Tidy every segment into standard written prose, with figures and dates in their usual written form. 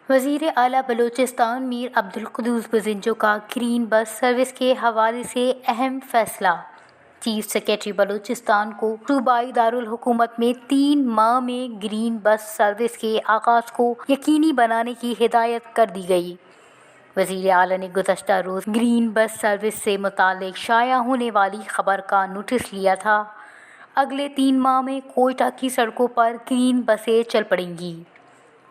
وزیر اعلیٰ بلوچستان میر عبدالقدوس بزنجو کا گرین بس سروس کے حوالے سے اہم فیصلہ۔ چیف سیکرٹری بلوچستان کو صوبائی دارالحکومت میں 3 ماہ میں گرین بس سروس کے آغاز کو یقینی بنانے کی ہدایت کر دی گئی۔ وزیر اعلیٰ نے گزشتہ روز گرین بس سروس سے متعلق شائع ہونے والی خبر کا نوٹس لیا تھا۔ اگلے 3 ماہ میں کوئٹہ کی سڑکوں پر گرین بسیں چل پڑیں گی۔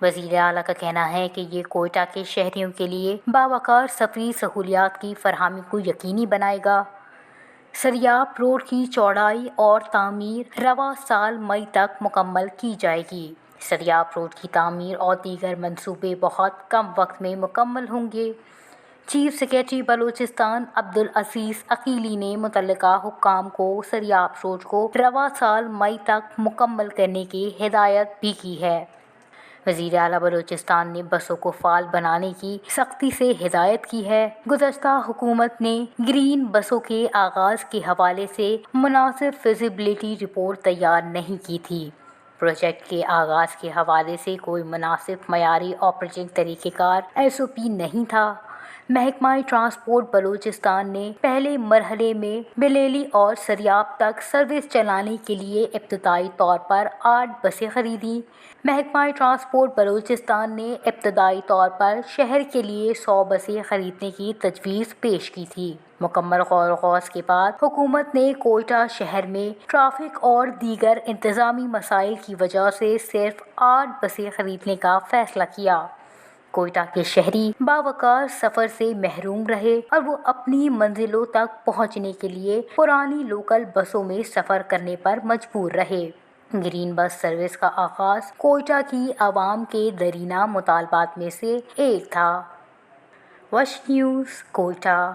وزیر اعلیٰ کا کہنا ہے کہ یہ کوئٹہ کے شہریوں کے لیے باوقار سفری سہولیات کی فراہمی کو یقینی بنائے گا۔ سریاب روڈ کی چوڑائی اور تعمیر رواں سال مئی تک مکمل کی جائے گی۔ سریاب روڈ کی تعمیر اور دیگر منصوبے بہت کم وقت میں مکمل ہوں گے۔ چیف سیکرٹری بلوچستان عبدالعزیز عقیلی نے متعلقہ حکام کو سریاب روڈ کو رواں سال مئی تک مکمل کرنے کی ہدایت بھی کی ہے۔ وزیر اعلیٰ بلوچستان نے بسوں کو فعال بنانے کی سختی سے ہدایت کی ہے۔ گزشتہ حکومت نے گرین بسوں کے آغاز کے حوالے سے مناسب فیزیبلٹی رپورٹ تیار نہیں کی تھی۔ پروجیکٹ کے آغاز کے حوالے سے کوئی مناسب معیاری آپریٹنگ طریقہ کار SOP نہیں تھا۔ محکمہ ٹرانسپورٹ بلوچستان نے پہلے مرحلے میں بلیلی اور سریاب تک سروس چلانے کے لیے ابتدائی طور پر 8 بسیں خریدیں۔ محکمہ ٹرانسپورٹ بلوچستان نے ابتدائی طور پر شہر کے لیے 100 بسیں خریدنے کی تجویز پیش کی تھی۔ مکمل غور و خوض کے بعد حکومت نے کوئٹہ شہر میں ٹریفک اور دیگر انتظامی مسائل کی وجہ سے صرف 8 بسیں خریدنے کا فیصلہ کیا۔ کوئٹہ کے شہری باوقار سفر سے محروم رہے اور وہ اپنی منزلوں تک پہنچنے کے لیے پرانی لوکل بسوں میں سفر کرنے پر مجبور رہے۔ گرین بس سروس کا آغاز کوئٹہ کی عوام کے دیرینہ مطالبات میں سے ایک تھا۔ وش نیوز، کوئٹہ۔